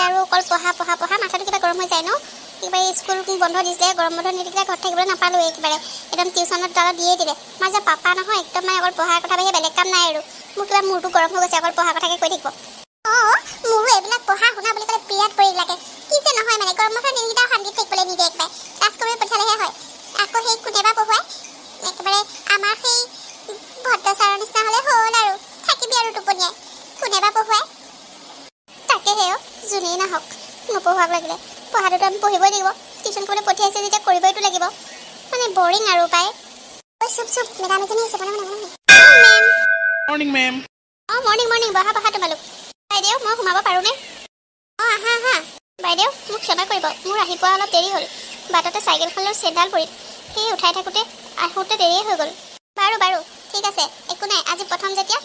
আৰু অকল পঢ়া মাথাটো কিবা গৰম হৈ যায় ন একেবাৰে স্কুল বন্ধ দিছিলে গৰম বন্ধ নিদিলে ঘৰত থাকিবলৈ নাপালোঁ একেবাৰে একদম টিউশ্যনত তালত দিয়ে দিলে মই যে পাপা নহয় একদম মানে অকল পঢ়াৰ কথা বাহিৰে বেলেগ কাম নাই আৰু মোৰ কিবা মূৰটো গৰম হৈ গৈছে অকল পঢ়াৰ কথাকে কৈ থাকিব মোৰো এইবিলাক পঢ়া শুনা বুলি ক'লে বিৰাট পৰি লাগে কি যে নহয় মানে গৰম বন্ধৰ দিনকেইটাও শান্তিত থাকিবলৈ নিদিয়ে একেবাৰে ক্লাছ কৰি পঠিয়ালেহে হয় আকৌ সেই কোনেবা পঢ়ুৱাই একেবাৰে আমাৰ সেই ভদ্ৰ ছাৰৰ নিচিনা হ'লে হ'ল আৰু থাকিবি আৰু টোপনিয়াই কোনেবা পঢ়ুৱাই তাকেহে যোনেই নাহক নপঢ়ুৱাক লাগিলে পঢ়াটোতো আমি পঢ়িবই লাগিব টিউশ্যন কৰিবলৈ পঠিয়াইছে যেতিয়া কৰিবইতো লাগিব মানে বৰিং আৰু পায় চুপ মেডাম এজনী আছে মৰ্নিং মেম মৰ্নিং বহা তোমালোক বাইদেউ মই সোমাব পাৰোঁনে আহা বাইদেউ মোক ক্ষমা কৰিব মোৰ আহি পোৱা অলপ দেৰি হ'ল বাটতে চাইকেলখনৰ চেণ্ডাল পৰিল সেই উঠাই থাকোঁতে আহোঁতে দেৰিয়ে হৈ গ'ল বাৰু ঠিক আছে একো নাই আজি প্ৰথম যেতিয়া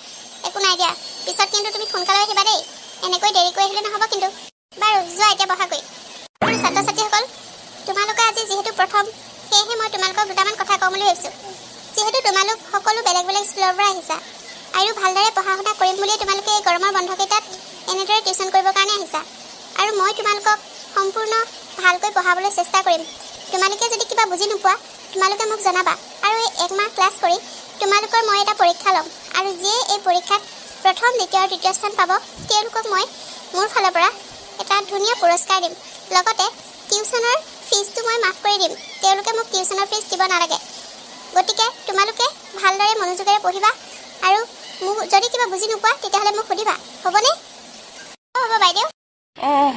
একো নাই দিয়া পিছত কিন্তু তুমি সোনকালে আহিবা দেই এনেকৈ দেৰি কৰি আহিলে নহ'ব কিন্তু বাৰু যোৱা এতিয়া বহাগৈ আৰু ছাত্ৰ ছাত্ৰীসকল তোমালোকে আজি যিহেতু প্ৰথম সেয়েহে মই তোমালোকক দুটামান কথা ক'ম বুলি ভাবিছোঁ যিহেতু তোমালোক সকলো বেলেগ স্কুলৰ পৰা আহিছা আৰু ভালদৰে পঢ়া শুনা কৰিম বুলিয়ে তোমালোকে এই গৰমৰ বন্ধকেইটাত এনেদৰে টিউশ্যন কৰিবৰ কাৰণে আহিছা আৰু মই তোমালোকক সম্পূৰ্ণ ভালকৈ পঢ়াবলৈ চেষ্টা কৰিম তোমালোকে যদি কিবা বুজি নোপোৱা তোমালোকে মোক জনাবা আৰু এই একমাহ ক্লাছ কৰি তোমালোকৰ মই এটা পৰীক্ষা ল'ম আৰু যিয়ে এই পৰীক্ষাত প্ৰথম দ্বিতীয় আৰু তৃতীয় স্থান পাব তেওঁলোকক মই মোৰ ফালৰ পৰা এটা ধুনীয়া পুৰস্কাৰ দিম লগতে টিউশ্যনৰ ফিজটো মই মাফ কৰি দিম তেওঁলোকে মোক টিউশ্যনৰ ফিজ দিব নালাগে গতিকে তোমালোকে ভালদৰে মনোযোগেৰে পঢ়িবা আৰু মোক যদি কিবা বুজি নোপোৱা তেতিয়াহ'লে মোক সুধিবা হ'বনে হ'ব বাইদেউ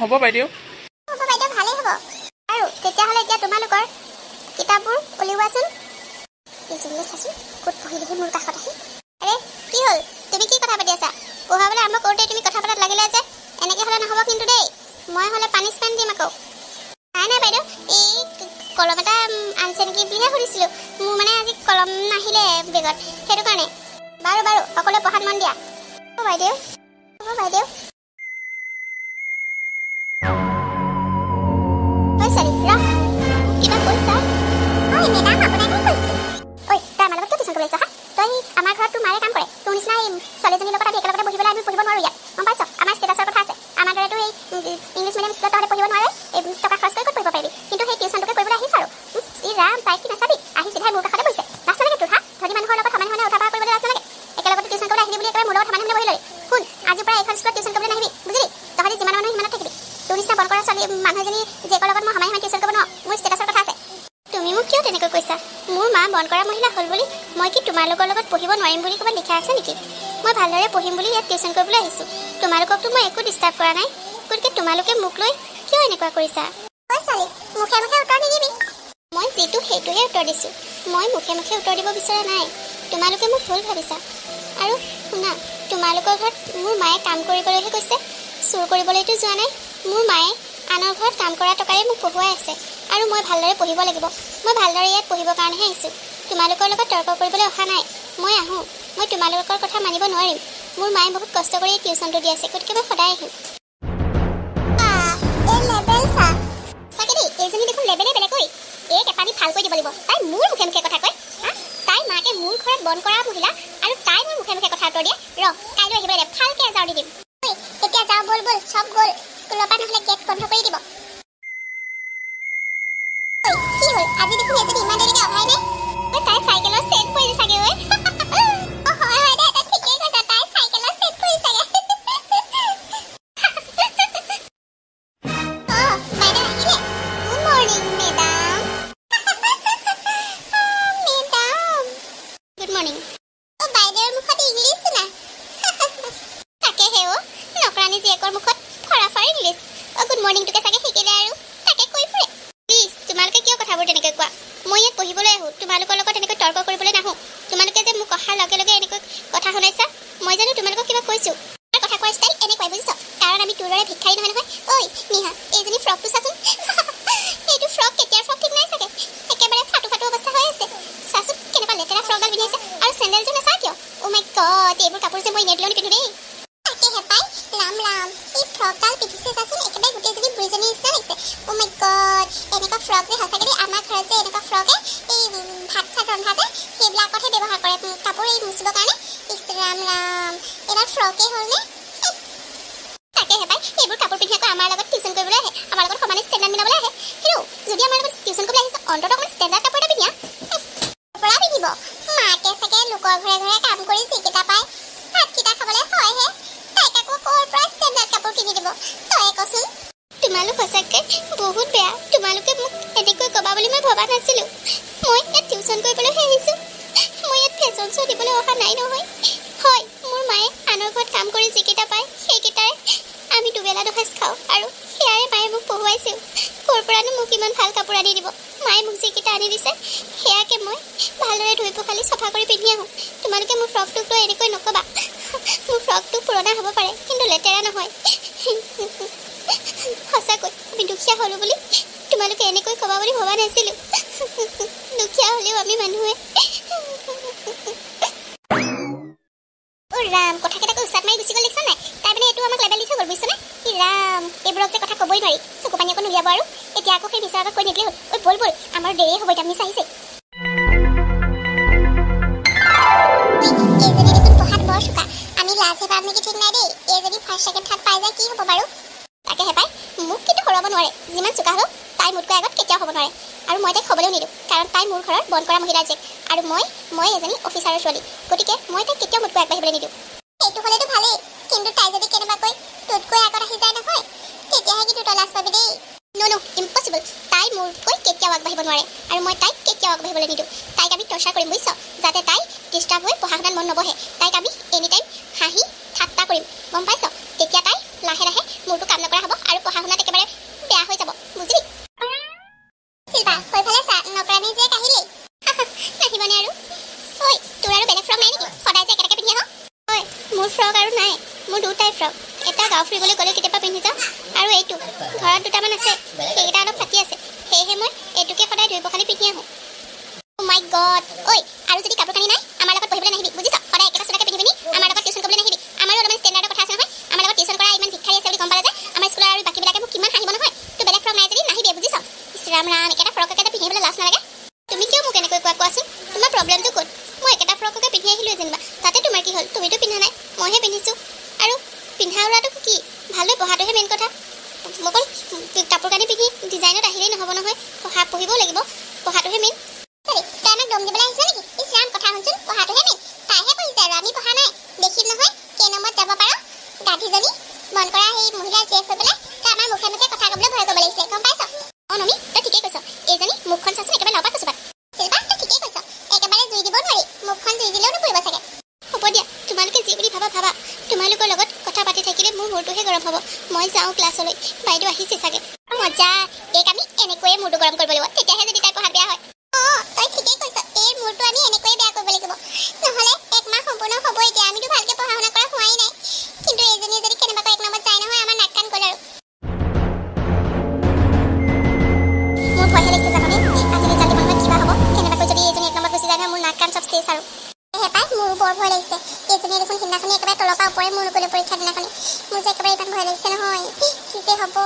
হ'ব বাইদেউ ভালেই হ'ব আৰু তেতিয়াহ'লে এতিয়া তোমালোকৰ কিতাপবোৰ উলিওৱাচোন চাচোন ক'ত পঢ়িলেহি মোৰ কাষত আহি আৰে কি হ'ল তুমি কি কথা পাতি আছা পঢ়াবলৈ আৰম্ভ কৰোঁতে তুমি কথা পতাত লাগিলে যে এনেকৈ হ'লে নহ'ব কিন্তু দেই মই হ'লে পানিছমেণ্ট দিম আকৌ নাই বাইদেউ এই কলম এটা আনিছে নেকি বুলিহে সুধিছিলোঁ মোৰ মানে আজি কলম নাহিলে বেগত সেইটো কাৰণে বাৰু সকলোৱে পঢ়াত মন দিয়া হ'ব বাইদেউ কিবা কৈছা মেডাম আপোনাকে কৈছোঁ ঐ তই আমাৰ লগত টিউশ্যন কৰি আছ তই আমাৰ ঘৰত তোৰ মাৰে কাম কৰে তোৰ নিচিনা এই ছোৱালীজনীৰ লগত আমি একেলগতে বহিবলৈ আমি পঢ়িব নোৱাৰোঁ ইয়াত গম পাইছ আমাৰ ষ্টেটাছৰ কথা আছে আমাৰ দৰেতো এই ইংলিছ মিডিয়াম স্কুলত তহঁতে পঢ়িব নোৱাৰে এই টকা খৰচ কৰি ক'ত পঢ়িব পাৰিবি কিন্তু সেই টিউশ্যনটোকে কৰিবলৈ আহিছ আৰু ৰাম তাই কি নাচাবি আহি চিধাই মোৰ কাষতে বহিছে লাজ নালাগে তোৰ ধনী মানুহৰ লগত সমানে উঠা পঢ়া কৰিবলৈ লাজ নালাগে একেলগতে টিউশ্যন কৰিবলৈ আহিবি বুলি একেবাৰে মোৰ লগত সমানে বহি ল'লি শুন আজিৰ পৰা এইখন স্কুলত টিউশ্যন কৰিবলৈ নাহিবি বুজিলি তহঁতি যিমান মানুহ সিমানত থাকিবি তোৰ নিচিনা বন কৰা ছোৱালী মানুহ এজনী জীয়েকৰ লগত মই সমানে টিউশ্যন কৰিব নোৱাৰোঁ মোৰ ষ্টেটাছৰ কথা আছে তুমি মোক কিয় তেনেকৈ কৈছা মোৰ মা বন কৰা মহিলা হ'ল বুলি মই কি তোমালোকৰ লগত পঢ়িব নোৱাৰিম বুলি ক'ৰবাত লিখা আছে নেকি মই ভালদৰে পঢ়িম বুলি ইয়াত টিউশ্যন কৰিবলৈ আহিছোঁ তোমালোককতো মই একো ডিষ্টাৰ্ব কৰা নাই গতিকে তোমালোকে মোক লৈ কিয় এনেকুৱা কৰিছা মুখে উত্তৰ নিদিবি মই যিটো সেইটোহে উত্তৰ দিছোঁ মই মুখে উত্তৰ দিব বিচৰা নাই তোমালোকে মোক ভুল ভাবিছা আৰু শুনা তোমালোকৰ ঘৰত মোৰ মায়ে কাম কৰিবলৈহে কৈছে চুৰ কৰিবলৈতো যোৱা নাই মোৰ মায়ে আনৰ ঘৰত কাম কৰা টকাৰে মোক পঢ়ুৱাই আছে আৰু মই ভালদৰে পঢ়িব লাগিব মই ভালদৰে ইয়াত পঢ়িবৰ কাৰণেহে আহিছোঁ তোমালোকৰ লগত তৰ্ক কৰিবলৈ অহা নাই মই আহোঁ মই তোমালোকৰ কথা মানিব নোৱাৰিম মোৰ মায়ে বহুত কষ্ট কৰি টিউশ্যনটো দি আছে গতিকে মই সদায় আহিম এইজনী দেখোন লেবেলে বেলেগ কৈ এই কেঁপানি ভালকৈ দিব লাগিব তাই মোৰ মুখে কথা কয় তাই মাকে মোৰ ঘৰত বন কৰা মহিলা আৰু তাই মোৰ মুখে কথা উত্তৰ দিয়ে কাইলৈ আহিব দে ভালকৈ এজাও দি দিম এতিয়া যাওঁ বল চব গ'ল স্কুলৰ পৰা নহ'লে গেট বন্ধ কৰি দিব কি হ'ল আজি দেখোন এজনী ইমান দেৰিকৈ অহাই নাই তাই চাইকেলৰ চেট পৰিল চাগে হয় দে তই ঠিকেই কৈছা তাই চাইকেলৰ চেট পৰিল চাগে মই ইয়াত পঢ়িবলৈ আহোঁ তোমালোকৰ লগত এনেকৈ তৰ্ক কৰিবলৈ নাহোঁ তোমালোকে যে মোক অহাৰ লগে লগে এনেকৈ কথা শুনাইছা মই জানো তোমালোকক কিবা কৈছোঁ কথা কোৱাৰ ষ্টাইল এনেকুৱাই বুজিছ কাৰণ আমি তোৰ দৰে ভিক্ষাৰী নহয় ঐ নিহা এইজনী ফ্ৰকটো চাচোন এইটো ফ্ৰক কেতিয়াৰ ফ্ৰক ঠিক নাই চাগে একেবাৰে ফাটো অৱস্থা হৈ আছে চাচোন কেনেকুৱা লেতেৰা ফ্ৰকডাল পিন্ধি আছে আৰু চেণ্ডেলযোৰ নাচা কিয় মাই গড এইবোৰ কাপোৰ যে মই এনেই দিলোঁ নিপিন্ধো দেই তাকেহে পাই ৰাম এই ফ্ৰকডাল পিন্ধিছে চাচোন একেবাৰে গোটেইজনী বুঢ়ীজনীৰ নিচিনা লাগিছে মাই গড এনেকুৱা ফ্ৰক যে সঁচাকৈ দেই আমাৰ ঘৰত যে এনেকুৱা ফ্ৰকে এই ভাত চাত ৰন্ধা যে সেইবিলাকতহে ব্যৱহাৰ কৰে কাপোৰ এই মুচিবৰ কাৰণে ৰাম এইডাল ফ্ৰকেই হ'লনে তাকেহে পাই এইবোৰ কাপোৰ পিন্ধি আকৌ আমাৰ লগত টিউচন কৰিবলৈ আহে, আমাৰ লগত সমানে ষ্টেণ্ডাৰ্ড মিলাবলৈ আহে। কিন্তু যদি আমাৰ লগত টিউচন কৰিবলৈ আহিছে অন্ততঃ অকণমান ষ্টেণ্ডাৰ্ড কাপোৰ এটা পিন্ধিয়া। পৰা পিন্ধিব মাকে চাগে লোকৰ ঘৰে ঘৰে কাম কৰি যিকেইটা পায় ভাতকেইটা খাবলৈ হয়হে, তাইক আকৌ ক'ৰ পৰা ষ্টেণ্ডাৰ্ড কাপোৰ কিনি দিব তই কচোন। তোমালোক সঁচাকৈ বহুত বেয়া, তোমালোকে মোক এনেকৈ ক'বা বুলি মই ভবা নাছিলোঁ। মই ইয়াত টিউচন কৰিবলৈহে আহিছোঁ, মই ইয়াত ফেশ্বন শ্ব' দিবলৈ অহা নাই নহয়। হয়, মোৰ মায়ে আনৰ ঘৰত কাম কৰি যিকেইটা পায় সেইকেইটাৰে আমি দুবেলা দুসাঁজ খাওঁ আৰু সেয়াৰে মায়ে মোক পঢ়ুৱাইছেও। ক'ৰ পৰানো মোক ইমান ভাল কাপোৰ আনি দিব। মায়ে মোক যিকেইটা আনি দিছে সেয়াকে মই ভালদৰে ধুই পখালি চফা কৰি পিন্ধি আহোঁ। তোমালোকে মোৰ ফ্ৰকটোক লৈ এনেকৈ নক'বা। মোৰ ফ্ৰকটো পুৰণা হ'ব পাৰে কিন্তু লেতেৰা নহয়। সঁচাকৈ আমি দুখীয়া হ'লোঁ বুলি তোমালোকে এনেকৈ ক'বা বুলি ভবা নাছিলোঁ। দুখীয়া হ'লেও আমি মানুহে। ৰাম, কথাকেইটাকৈ উচাত মাৰি গুচি গ'ল দেখিছ নাই? তাই মানে এইটো আমাক লেবেল দি থৈ গ'ল বুজিছনে? ৰাম, এইবোৰক যে কথা ক'বই নোৱাৰি, চকু পানী অকণ উলিয়াব আৰু এতিয়া আকৌ সেই বিচাৰ আগত কৈ নিদিলেই হ'ল। ঐ ব'ল ব'ল, আমাৰ দেৰিয়ে হ'ব এতিয়া, মিছ আহিছে। এইজনী দেখোন পঢ়াত বৰ চোকা, আমি লাজহে পাম নেকি ঠিক নাই দেই। এই যদি ফাৰ্ষ্ট ছেকেণ্ড থাৰ্ড পাই যায় কি হ'ব বাৰু? তাকেহে পাই, মোক কিন্তু হৰুৱাব নোৱাৰে। যিমান চোকা হ'লেও তাই মোতকৈ আগত কেতিয়াও হ'ব নোৱাৰে। আৰু মই তাইক হ'বলৈও নিদিওঁ, কাৰণ তাই মোৰ ঘৰৰ বন্ধ কৰা মহিলাৰ জীয়েক আৰু মই এজনী অফিচাৰৰ ছোৱালী, গতিকে মই তাইক কেতিয়াও মোতকৈ আগবাঢ়িবলৈ নিদিওঁ। এইটো হ'লেতো ভালেই, কিন্তু তাই যদি কেনেবাকৈ তোতকৈ আগত আহি যায় নহয় তেতিয়াহে কিন্তু তই লাজ পাবি দেই। ন' ইম্পচিবল, তাই মোতকৈ কেতিয়াও আগবাঢ়িব নোৱাৰে আৰু মই তাইক কেতিয়াও আগবাঢ়িবলৈ নিদিওঁ। তাইক আমি টৰ্চাৰ কৰিম বুজিছ, যাতে তাই ডিষ্টাৰ্ব হৈ পঢ়া শুনাত মন নবহে। তাইক আমি এনি টাইম হাঁহি ঠাট্টা কৰিম, গম পাইছ? তেতিয়া তাই লাহে লাহে মোৰটো কাম নকৰা হ'ব আৰু পঢ়া শুনাত একেবাৰে বেয়া হৈ যাব, বুজিলি? শিল্পা, সেইফালে চা, নকৰানি যে কাহিলেই। নাহিবনে আৰু? ঐ, তোৰ আৰু বেলেগ ফ্ৰক নাই নেকি? সদায় যে একেটাকে পিন্ধি আহ। ঐ, মোৰ ফ্ৰক আৰু নাই, মোৰ দুটাই ফ্ৰক। এটা গাঁও ফুৰিবলৈ গ'লে কেতিয়াবা পিন্ধি যাওঁ আৰু এইটো ঘৰত দুটামান আছে, সেইকেইটা অলপ ফাটি আছে, সেয়েহে মই এইটোকে সদায় ধুই পখালি পিন্ধি আহোঁ। অ' মাই গড, ঐ আৰু যদি কাপোৰ কানি নাই আমাৰ লগত পঢ়িবলৈ নাহিবি বুজিছ? সদায় একেটা চোলাকে পিন্ধি পিনি আমাৰ লগত টিউচন কৰিবলৈ নাহিবি। আমাৰো অলপমান ষ্টেণ্ডাৰ্ডৰ কথা আছে নহয়। আমাৰ লগত টিউচন কৰা ইমান ভিক্ষাৰী আছে বুলি গম পালে যে আমাৰ স্কুলৰ আৰু বাকীবিলাকে মোক কিমান হাঁহিব নহয়। তোৰ বেলেগ ফ্ৰক নাই যদি নাহিবি বুজিছ? ৰাম ৰাম, একেটা ফ্ৰককে পিন্ধিবলৈ লাজ নালাগে? তুমি কিয় মোক এনেকৈ কোৱাচোন? তোমাৰ প্ৰব্লেমটো ক'ত? মই একেটা ফ্ৰককে পিন্ধি আহিলোঁ যেনিবা, তাতে তোমাৰ কি হ'ল? তুমিতো পিন্ধা নাই, মইহে পিন্ধিছোঁ। আৰু পিন্ধা উৰাটো কি? ভালদৰে পঢ়াটোহে মেইন কথা। অকল কাপোৰ কানি পিন্ধি ডিজাইনত আহিলেই নহ'ব নহয়, পঢ়িবও লাগিব, পঢ়াটোহে মেইন। তই আমাক দম দিবলৈ আহিছ নেকি? ইছ ৰাম, কথা শুনচোন, পঢ়াটোহে মেইন। তাইহে পঢ়িছে আৰু আমি পঢ়া নাই। দেখিম নহয় কেই নম্বৰত যাব পাৰ। গাধীজনী মন কৰা সেই মহিলাৰ জীয়েক হৈ পেলাই তই আমাৰ মুখে মুখে কথা ক'বলৈ ভয় কৰিব লাগিছে, গম পাইছ? অ' নমি, তই ঠিকেই কৈছ। এইজনী মুখখন চাচোন, একেবাৰে নপাত কচুপাত। শিল্পা, তই ঠিকেই কৈছ, একেবাৰে জুই দিব নোৱাৰি, মুখখন জুই দিলেও নপৰিব চাগে। হ'ব দিয়া, তোমালোকে যি বুলি ভাবা ভাবা। তোমালোকৰ লগত কথা পাতি থাকিলে মোৰ মূৰটোহে গৰম হ'ব। মই যাওঁ ক্লাছলৈ, বাইদেউ আহিছে চাগে। মজা, এইক আমি এনেকৈয়ে মূৰটো গৰম কৰিব লাগিব, তেতিয়াহে যদি তাই পঢ়াত বেয়া হয়। অ' তই ঠিকেই কৈছ, এই মূৰটো আমি এনেকৈয়ে বেয়া কৰিব লাগিব, নহ'লে একমাহ সম্পূৰ্ণ হ'ব এতিয়া। আমিতো ভালকৈ পঢ়া শুনা কৰা হোৱাই নাই, কিন্তু এইজনীয়ে যদি কেনেবাকৈ এক নম্বৰত যায় নহয় আমাৰ নাক কান গ'ল আৰু। মোৰ ভয়হে লাগিছে জাননে, আজি ৰিজাল্ট দিব নহয় কিবা হ'ব। কেনেবাকৈ যদি এইজনী এক নম্বৰত গুচি যায় নহয় মোৰ নাক কান চব চেছ আৰু। হেপাই, মোৰো বৰ ভয় লাগিছে। এইজনীয়ে দেখোন সিদিনাখনি একেবাৰে তলৰ পৰা ওপৰে মোৰ নগ'লে পৰীক্ষা দিনাখনি। মোৰ যে একেবাৰে ইমান ভয় লাগিছে নহয়, কি যে হ'ব।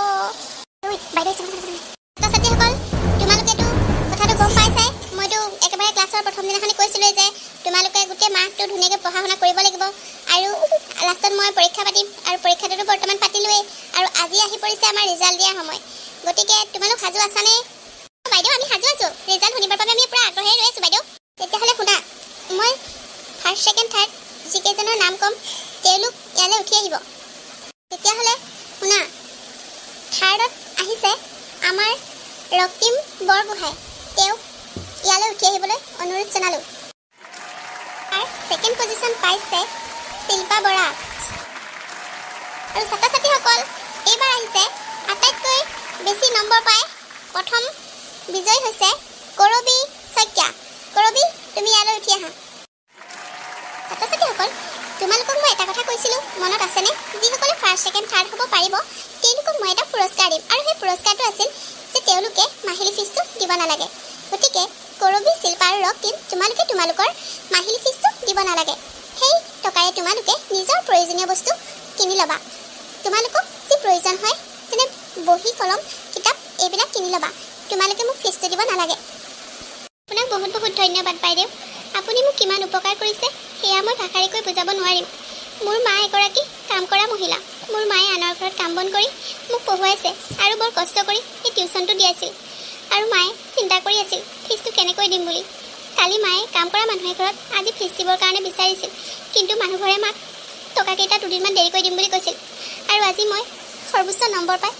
বাইদেউ ছাত্ৰ-ছাত্ৰীসকল, তোমালোকেতো কথাটো গম পাইছাই। মইতো একেবাৰে ক্লাছৰ প্ৰথম দিনাখনি কৈছিলোঁৱে যে তোমালোকে গোটেই মাহটো ধুনীয়াকৈ পঢ়া শুনা কৰিব লাগিব আৰু লাষ্টত মই পৰীক্ষা পাতিম, আৰু পৰীক্ষাটোতো বৰ্তমান পাতিলোৱেই, আৰু আজি আহি পৰিছে আমাৰ ৰিজাল্ট দিয়াৰ সময়। গতিকে তোমালোক সাজু আছানে? বাইদেউ, আমি সাজু আছোঁ, ৰিজাল্ট শুনিবৰ বাবে আমি পূৰা আগ্ৰহেৰে ৰৈ আছোঁ বাইদেউ। তেতিয়াহ'লে শুনা, মই ফাৰ্ষ্ট ছেকেণ্ড থাৰ্ড যিকেইজনৰ নাম ক'ম তেওঁলোক ইয়ালৈ উঠি আহিব। তেতিয়াহ'লে শুনা, থাৰ্ডত আহিছে আমাৰ ৰক্তিম বৰগোহাঁই, তেওঁক ইয়ালৈ উঠি আহিবলৈ অনুৰোধ জনালোঁ। আৰু ছেকেণ্ড পজিশ্যন পাইছে শিল্পা বৰা। আৰু ছাত্ৰ ছাত্ৰীসকল, এইবাৰ আহিছে আটাইতকৈ বেছি নম্বৰ পাই প্ৰথম বিজয়ী হৈছে কৰবী শইকীয়া। কৰবী, তুমি ইয়ালৈ উঠি আহা। ছাত্ৰ ছাত্ৰীসকল, তোমালোকক মই এটা কথা কৈছিলোঁ, মনত আছেনে? যিসকলে ফাৰ্ষ্ট ছেকেণ্ড থাৰ্ড হ'ব পাৰিব তেওঁলোকক মই এটা পুৰস্কাৰ দিম, আৰু সেই পুৰস্কাৰটো আছিল যে তেওঁলোকে মাহিলী ফিজটো দিব নালাগে। গতিকে কৰবী, শিল্পা আৰু ৰক্তিম, তোমালোকে তোমালোকৰ মাহিলী ফিজটো দিব নালাগে। সেই টকাৰে তোমালোকে নিজৰ প্ৰয়োজনীয় বস্তু কিনি ল'বা। তোমালোকক যি প্ৰয়োজন হয় যেনে বহী, কলম, কিতাপ এইবিলাক কিনি ল'বা। তোমালোকে মোক ফিজটো দিব নালাগে। আপোনাক বহুত বহুত ধন্যবাদ বাইদেউ। আপুনি মোক কিমান উপকাৰ কৰিছে সেয়া মই ভাষাৰে কৈ বুজাব নোৱাৰিম। মোৰ মা এগৰাকী কাম কৰা মহিলা। মোৰ মায়ে আনৰ ঘৰত কাম বন কৰি মোক পঢ়ুৱাইছে আৰু বৰ কষ্ট কৰি এই টিউশ্যনটো দিয়াইছিল আৰু মায়ে চিন্তা কৰি আছিল ফিজটো কেনেকৈ দিম বুলি। কালি মায়ে কাম কৰা মানুহ এঘৰত আজি ফিজ দিবৰ কাৰণে বিচাৰিছিল, কিন্তু মানুহঘৰে মাক টকাকেইটা দুদিনমান দেৰিকৈ দিম বুলি কৈছিল। আৰু আজি মই সৰ্বোচ্চ নম্বৰ পাই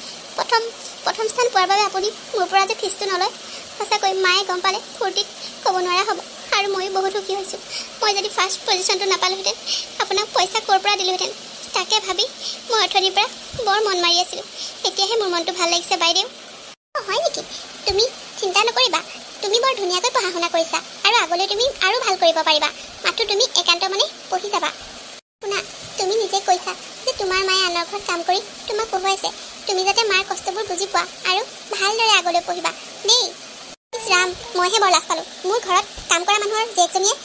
প্ৰথম স্থান পোৱাৰ বাবে আপুনি মোৰ পৰা যে ফিজটো নলয়, সঁচাকৈ মায়ে গম পালে ফূৰ্তিত ক'ব নোৱাৰা হ'ব। আৰু ময়ো বহুত সুখী হৈছোঁ। মই যদি ফাৰ্ষ্ট পজিশ্যনটো নাপালোহেঁতেন আপোনাক পইচা ক'ৰ পৰা দিলোহেঁতেন তাকে ভাবি মই অথনিৰ পৰা বৰ মন মাৰি আছিলোঁ। এতিয়াহে মোৰ মনটো ভাল লাগিছে বাইদেউ। হয় নেকি? তুমি চিন্তা নকৰিবা, তুমি বৰ ধুনীয়াকৈ পঢ়া শুনা কৰিছা আৰু আগলৈ তুমি আৰু ভাল কৰিব পাৰিবা। মাত্ৰ তুমি একান্ত মনে পঢ়ি যাবা। শুনা, তুমি নিজে কৈছা যে তোমাৰ মায়ে আনৰ ঘৰত কাম কৰি তোমাক পঢ়ুৱাইছে। তুমি যাতে মাৰ কষ্টবোৰ বুজি পোৱা আৰু ভালদৰে আগলৈ পঢ়িবা দেই। ইছ ৰাম, মইহে বৰ লাজ পালোঁ। মোৰ ঘৰত কাম কৰা মানুহৰ জীয়েকজনীয়ে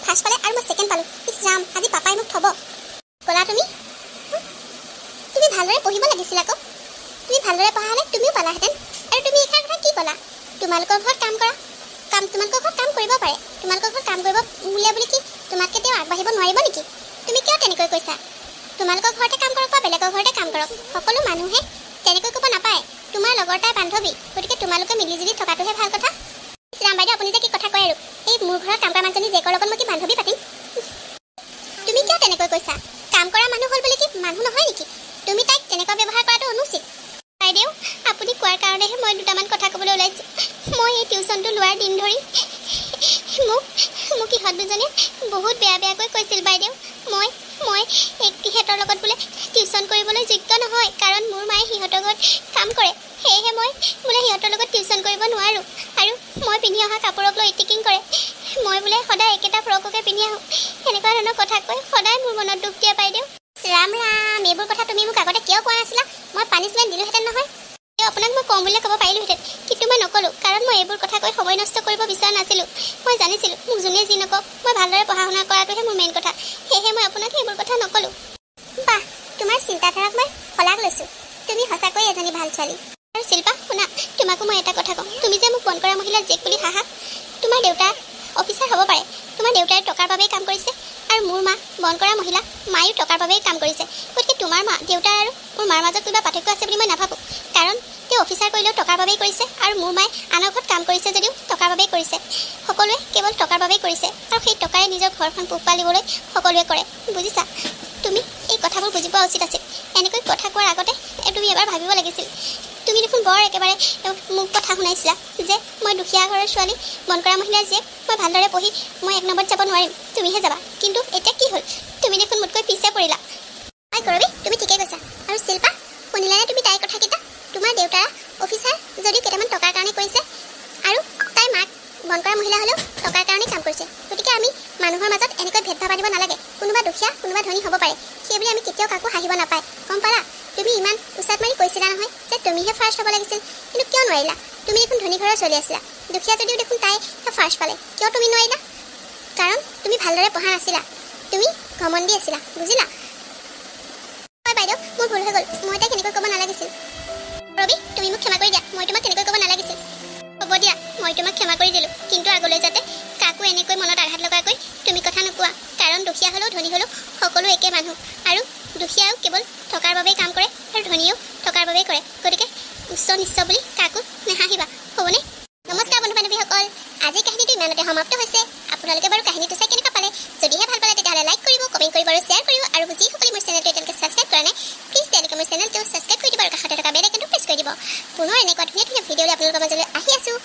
ফাৰ্ষ্ট পালে আৰু মই ছেকেণ্ড পালোঁ। ইছ ৰাম, আজি পাপাই মোক থ'ব। ক'লা তুমি ভালদৰে পঢ়িব লাগিছিল আকৌ। তুমি ভালদৰে পঢ়া হ'লে তুমিও পালাহেঁতেন। আৰু তুমি এইষাৰ কথা কি ক'লা? তোমালোকৰ ঘৰত তোমালোকৰ ঘৰত কাম কৰিব পাৰে। তোমালোকৰ ঘৰত কাম কৰিব বুলি কি তোমাতকৈ তেওঁ আগবাঢ়িব নোৱাৰিব নেকি? তুমি কিয় তেনেকৈ কৈছা? তোমালোকৰ ঘৰতে কাম কৰক বা বেলেগৰ ঘৰতে কাম কৰক, সকলো মানুহে তেনেকৈ ক'ব নাপায়। তোমাৰ লগৰ তাই বান্ধৱী, গতিকে তোমালোকে মিলিজুলি থকাটোহে ভাল কথা। ৰাম বাইদেউ, আপুনি যে কি কথা কয় আৰু। এই মোৰ ঘৰত কাম কৰা মানুহজনী জীয়েকৰ লগত মই কি বান্ধৱী পাতিম? তুমি কিয় তেনেকৈ কৈছা? কাম কৰা মানুহ হ'ল বুলি কি মানুহ নহয় নেকি? তুমি তাইক তেনেকুৱা ব্যৱহাৰ কৰাটো অনুচিত। বাইদেউ, আপুনি কোৱাৰ কাৰণেহে মই দুটামান কথা ক'বলৈ ওলাইছোঁ। মই এই টিউশ্যনটো লোৱাৰ দিন ধৰি মোক ইহঁত দুজনে বহুত বেয়াকৈ কৈছিল বাইদেউ। মই সিহঁতৰ লগত বোলে টিউশ্যন কৰিবলৈ যোগ্য নহয়, কাৰণ মোৰ মায়ে সিহঁতৰ ঘৰত কাম কৰে। সেয়েহে মই বোলে সিহঁতৰ লগত টিউশ্যন কৰিব নোৱাৰোঁ। আৰু মই পিন্ধি অহা কাপোৰক লৈ ইটিকিং কৰে। মই বোলে সদায় একেটা ফ্ৰককে পিন্ধি আহোঁ। এনেকুৱা ধৰণৰ কথা কৈ সদায় মোৰ মনত দুখ দিয়ে বাইদেউ। ৰাম ৰাম, এইবোৰ কথা তুমি মোক আগতে কিয় কোৱা নাছিলা? মই পানিছমেণ্ট দিলোহেঁতেন নহয়। আপোনাক মই কম বুলিয়ে ক'ব পাৰিলোহেঁতেন, কিন্তু মই নক'লোঁ, কাৰণ মই এইবোৰ কথা কৈ সময় নষ্ট কৰিব বিচৰা নাছিলোঁ। মই জানিছিলোঁ মোক যোনে যি নকওঁ, মই ভালদৰে পঢ়া শুনা কৰাটোহে মোৰ মেইন কথা। সেয়েহে মই আপোনাক এইবোৰ কথা নক'লোঁ। বাহ, তোমাৰ চিন্তাধাৰাক মই শলাগ লৈছোঁ। তুমি সঁচাকৈ এজনী ভাল ছোৱালী। আৰু শিল্পা, শুনা, তোমাকো মই এটা কথা কওঁ। তুমি যে মোক বন কৰা মহিলা জীয়েক বুলি হাঁহা, তোমাৰ দেউতা অফিচাৰ হ'ব পাৰে। তোমাৰ দেউতাই টকাৰ বাবেই কাম কৰিছে, আৰু মোৰ মা বন কৰা মহিলা, মায়ো টকাৰ বাবেই কাম কৰিছে। গতিকে তোমাৰ দেউতা আৰু মোৰ মাৰ মাজত কিবা পাৰ্থক্য আছে বুলি মই নাভাবোঁ, কাৰণ তেওঁ অফিচাৰ কৰিলেও টকাৰ বাবেই কৰিছে, আৰু মোৰ মায়ে আনৰ ঘৰত কাম কৰিছে যদিও টকাৰ বাবেই কৰিছে। সকলোৱে কেৱল টকাৰ বাবেই কৰিছে, আৰু সেই টকাৰে নিজৰ ঘৰখন পোহপাল দিবলৈ সকলোৱে কৰে। বুজিছা? তুমি এই কথাবোৰ বুজি পোৱা উচিত আছিল। এনেকৈ কথা কোৱাৰ আগতে তুমি এবাৰ ভাবিব লাগিছিল। তুমি দেখোন বৰ একেবাৰে মোক কথা শুনাইছিলা যে মই দুখীয়া ঘৰৰ ছোৱালী, বন কৰা মহিলাৰ জীয়েক, মই ভালদৰে পঢ়ি মই 1 নম্বৰত যাব নোৱাৰিম, তুমিহে যাবা। কিন্তু এতিয়া কি হ'ল? তুমি দেখোন মোতকৈ পিছে পৰিলা। হয় কৰবী, তুমি ঠিকেই কৈছা। আৰু শিল্পা, শুনিলানে তুমি তাইৰ কথাকেইটা? তোমাৰ দেউতাৰ অফিচাৰ যদিও কেইটামান টকাৰ কাৰণে কৰিছে, আৰু তাইৰ মাক বন কৰা মহিলা হ'লেও টকাৰ কাৰণেই কাম কৰিছে। গতিকে আমি মানুহৰ মাজত এনেকৈ ভেদভাৱ আনিব নালাগে। কোনোবা দুখীয়া, কোনোবা ধনী হ'ব পাৰে, সেইবুলি আমি কেতিয়াও কাকো হাঁহিব নাপায়। গম পালা? তুমি ইমান উচাত মাৰি কৈছিলা নহয় যে তুমিহে ফাৰ্ষ্ট হ'ব লাগিছিল, কিন্তু কিয় নোৱাৰিলা? তুমি দেখোন ধনী ঘৰৰ চলি আছিলা। দুখীয়া যদিও দেখোন তাই ফাৰ্ষ্ট পালে, কিয় তুমি নোৱাৰিলা? কাৰণ তুমি ভালদৰে পঢ়া নাছিলা, তুমি ঘমণ্ডি আছিলা। বুজিলা? হয় বাইদেউ, মোৰ ভুল হৈ গ'ল। মই তাইক এনেকৈ ক'ব নালাগিছিল। ৰবি, তুমি মোক ক্ষমা কৰি দিয়া। মই তোমাক তেনেকৈ ক'ব নালাগিছিল। হ'ব দিয়া, মই তোমাক ক্ষমা কৰি দিলোঁ, কিন্তু আগলৈ যাতে কাকো এনেকৈ মনত আঘাত লগাকৈ তুমি কথা নোকোৱা। কাৰণ দুখীয়া হ'লেও ধনী হ'লেও সকলো একে মানুহ, আৰু দুখীয়াও কেৱল টকাৰ বাবেই কাম কৰে, আৰু ধনীয়েও টকাৰ বাবেই কৰে। গতিকে উচ্চ নিচ্চ বুলি কাকো নেহাঁহিবা, হ'বনে? নমস্কাৰ বন্ধু বান্ধৱীসকল, আজিৰ কাহিনীটো ইমানতে সমাপ্ত হৈছে। আপোনালোকে বাৰু কাহিনীটো চাই কেনেকুৱা পালে? যদিহে ভাল পালে তেতিয়াহ'লে লাইক কৰিব, কমেণ্ট কৰিব আৰু শ্বেয়াৰ কৰিব। আৰু যিসকলে মোৰ চেনেলটো এতিয়ালৈকে ছাবস্ক্ৰাইব কৰা নাই, প্লিজ তেওঁলোকে মোৰ চেনেলটো ছাবস্ক্ৰাইব কৰি দিব আৰু কাষতে থকা বেল আইকনটো প্ৰেছ কৰি দিব। পুনৰ এনেকুৱা ধুনীয়া ভিডিঅ'লৈ আপোনালোকৰ মাজলৈ আহি আছোঁ।